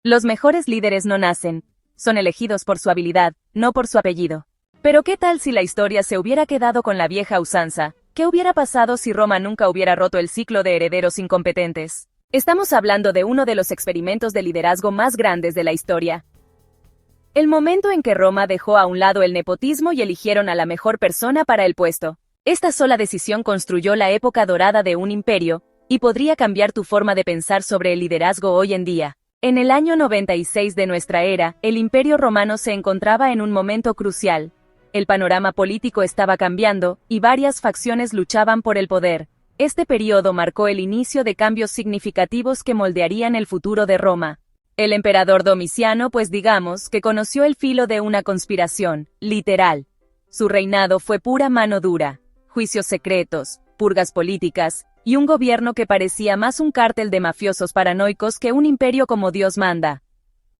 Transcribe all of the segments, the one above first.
Los mejores líderes no nacen, son elegidos por su habilidad, no por su apellido. Pero ¿qué tal si la historia se hubiera quedado con la vieja usanza? ¿Qué hubiera pasado si Roma nunca hubiera roto el ciclo de herederos incompetentes? Estamos hablando de uno de los experimentos de liderazgo más grandes de la historia. El momento en que Roma dejó a un lado el nepotismo y eligieron a la mejor persona para el puesto. Esta sola decisión construyó la época dorada de un imperio, y podría cambiar tu forma de pensar sobre el liderazgo hoy en día. En el año 96 de nuestra era, el Imperio Romano se encontraba en un momento crucial. El panorama político estaba cambiando, y varias facciones luchaban por el poder. Este periodo marcó el inicio de cambios significativos que moldearían el futuro de Roma. El emperador Domiciano, pues digamos, que conoció el filo de una conspiración, literal. Su reinado fue pura mano dura, juicios secretos, purgas políticas, y un gobierno que parecía más un cártel de mafiosos paranoicos que un imperio como Dios manda.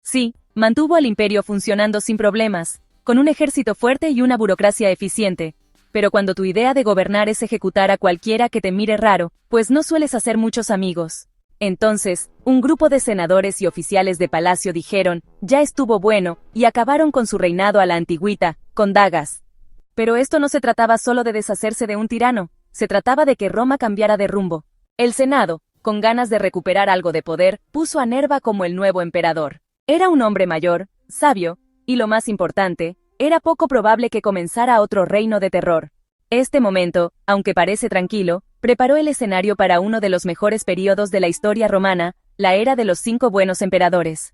Sí, mantuvo al imperio funcionando sin problemas, con un ejército fuerte y una burocracia eficiente. Pero cuando tu idea de gobernar es ejecutar a cualquiera que te mire raro, pues no sueles hacer muchos amigos. Entonces, un grupo de senadores y oficiales de palacio dijeron, ya estuvo bueno, y acabaron con su reinado a la antigüita, con dagas. Pero esto no se trataba solo de deshacerse de un tirano, se trataba de que Roma cambiara de rumbo. El Senado, con ganas de recuperar algo de poder, puso a Nerva como el nuevo emperador. Era un hombre mayor, sabio, y lo más importante, era poco probable que comenzara otro reino de terror. Este momento, aunque parece tranquilo, preparó el escenario para uno de los mejores períodos de la historia romana, la era de los 5 buenos emperadores.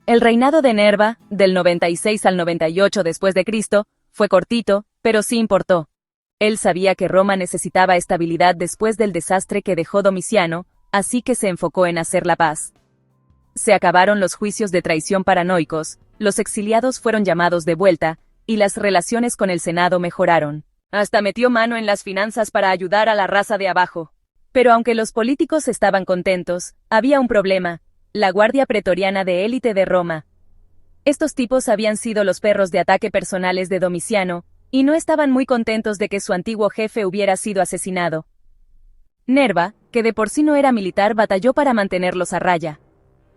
El reinado de Nerva, del 96 al 98 después de Cristo, fue cortito, pero sí importó. Él sabía que Roma necesitaba estabilidad después del desastre que dejó Domiciano, así que se enfocó en hacer la paz. Se acabaron los juicios de traición paranoicos, los exiliados fueron llamados de vuelta, y las relaciones con el Senado mejoraron. Hasta metió mano en las finanzas para ayudar a la raza de abajo. Pero aunque los políticos estaban contentos, había un problema: la guardia pretoriana de élite de Roma. Estos tipos habían sido los perros de ataque personales de Domiciano, y no estaban muy contentos de que su antiguo jefe hubiera sido asesinado. Nerva, que de por sí no era militar, batalló para mantenerlos a raya.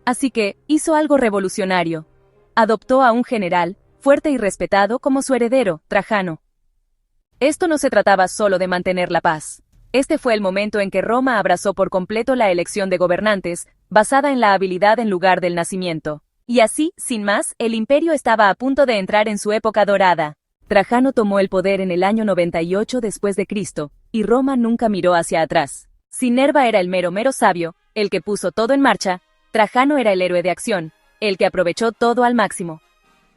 Así que, hizo algo revolucionario. Adoptó a un general, fuerte y respetado como su heredero, Trajano. Esto no se trataba solo de mantener la paz. Este fue el momento en que Roma abrazó por completo la elección de gobernantes, basada en la habilidad en lugar del nacimiento. Y así, sin más, el imperio estaba a punto de entrar en su época dorada. Trajano tomó el poder en el año 98 después de Cristo, y Roma nunca miró hacia atrás. Si Nerva era el mero sabio, el que puso todo en marcha, Trajano era el héroe de acción, el que aprovechó todo al máximo.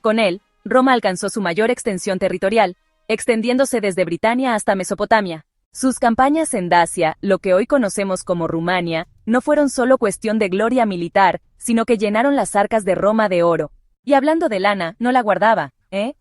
Con él, Roma alcanzó su mayor extensión territorial, extendiéndose desde Britania hasta Mesopotamia. Sus campañas en Dacia, lo que hoy conocemos como Rumania, no fueron solo cuestión de gloria militar, sino que llenaron las arcas de Roma de oro. Y hablando de lana, no la guardaba,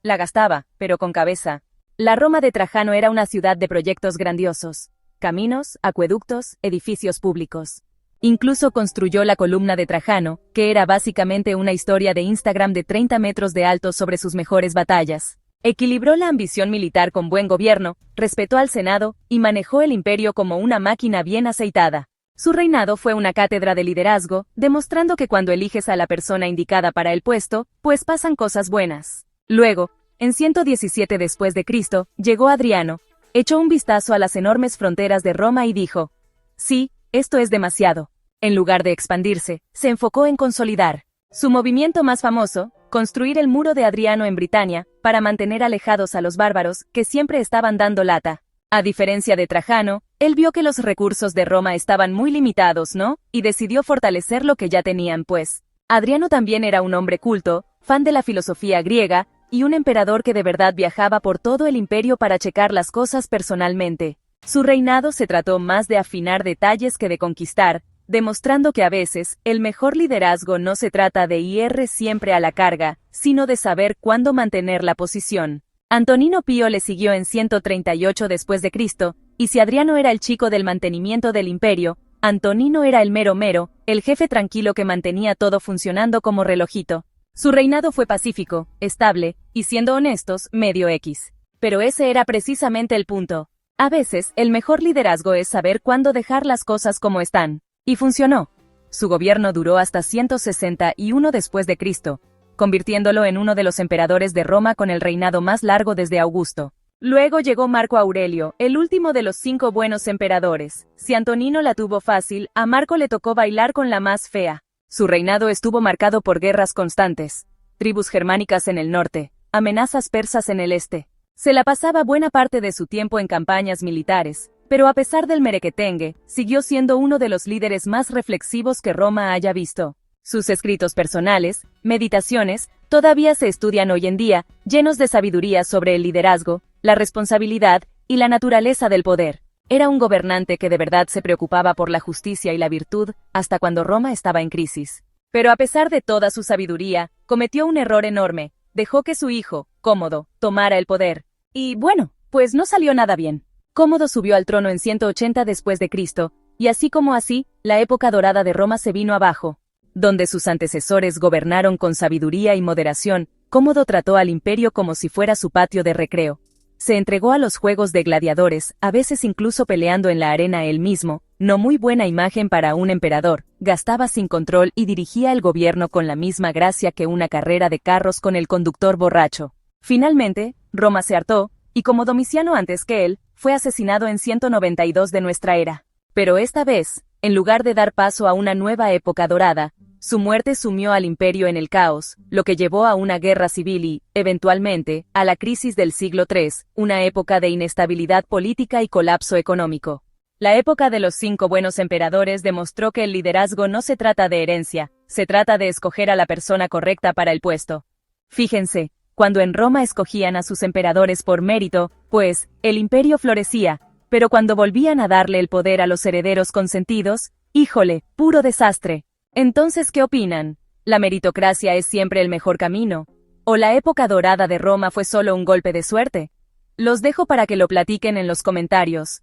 la gastaba, pero con cabeza. La Roma de Trajano era una ciudad de proyectos grandiosos: caminos, acueductos, edificios públicos. Incluso construyó la columna de Trajano, que era básicamente una historia de Instagram de 30 metros de alto sobre sus mejores batallas. Equilibró la ambición militar con buen gobierno, respetó al Senado, y manejó el imperio como una máquina bien aceitada. Su reinado fue una cátedra de liderazgo, demostrando que cuando eliges a la persona indicada para el puesto, pues pasan cosas buenas. Luego, en 117 después de Cristo, llegó Adriano, echó un vistazo a las enormes fronteras de Roma y dijo: sí, esto es demasiado. En lugar de expandirse, se enfocó en consolidar. Su movimiento más famoso, construir el muro de Adriano en Britania, para mantener alejados a los bárbaros, que siempre estaban dando lata. A diferencia de Trajano, él vio que los recursos de Roma estaban muy limitados, ¿no? Y decidió fortalecer lo que ya tenían, pues. Adriano también era un hombre culto, fan de la filosofía griega, y un emperador que de verdad viajaba por todo el imperio para checar las cosas personalmente. Su reinado se trató más de afinar detalles que de conquistar, demostrando que a veces, el mejor liderazgo no se trata de ir siempre a la carga, sino de saber cuándo mantener la posición. Antonino Pío le siguió en 138 después de Cristo, y si Adriano era el chico del mantenimiento del imperio, Antonino era el mero, el jefe tranquilo que mantenía todo funcionando como relojito. Su reinado fue pacífico, estable, y siendo honestos, medio X. Pero ese era precisamente el punto. A veces, el mejor liderazgo es saber cuándo dejar las cosas como están. Y funcionó. Su gobierno duró hasta 161 después de Cristo, convirtiéndolo en uno de los emperadores de Roma con el reinado más largo desde Augusto. Luego llegó Marco Aurelio, el último de los 5 buenos emperadores. Si Antonino la tuvo fácil, a Marco le tocó bailar con la más fea. Su reinado estuvo marcado por guerras constantes, tribus germánicas en el norte, amenazas persas en el este. Se la pasaba buena parte de su tiempo en campañas militares, pero a pesar del merequetengue, siguió siendo uno de los líderes más reflexivos que Roma haya visto. Sus escritos personales, meditaciones, todavía se estudian hoy en día, llenos de sabiduría sobre el liderazgo, la responsabilidad y la naturaleza del poder. Era un gobernante que de verdad se preocupaba por la justicia y la virtud, hasta cuando Roma estaba en crisis. Pero a pesar de toda su sabiduría, cometió un error enorme. Dejó que su hijo, Cómodo, tomara el poder. Y bueno, pues no salió nada bien. Cómodo subió al trono en 180 después de Cristo, y así como así, la época dorada de Roma se vino abajo. Donde sus antecesores gobernaron con sabiduría y moderación, Cómodo trató al imperio como si fuera su patio de recreo. Se entregó a los juegos de gladiadores, a veces incluso peleando en la arena él mismo, no muy buena imagen para un emperador, gastaba sin control y dirigía el gobierno con la misma gracia que una carrera de carros con el conductor borracho. Finalmente, Roma se hartó, y como Domiciano antes que él, fue asesinado en 192 de nuestra era. Pero esta vez, en lugar de dar paso a una nueva época dorada, su muerte sumió al imperio en el caos, lo que llevó a una guerra civil y, eventualmente, a la crisis del siglo III, una época de inestabilidad política y colapso económico. La época de los 5 buenos emperadores demostró que el liderazgo no se trata de herencia, se trata de escoger a la persona correcta para el puesto. Fíjense, cuando en Roma escogían a sus emperadores por mérito, pues, el imperio florecía, pero cuando volvían a darle el poder a los herederos consentidos, ¡híjole, puro desastre! Entonces, ¿qué opinan? ¿La meritocracia es siempre el mejor camino? ¿O la época dorada de Roma fue solo un golpe de suerte? Los dejo para que lo platiquen en los comentarios.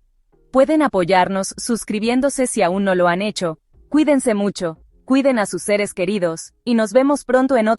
Pueden apoyarnos suscribiéndose si aún no lo han hecho. Cuídense mucho, cuiden a sus seres queridos, y nos vemos pronto en otro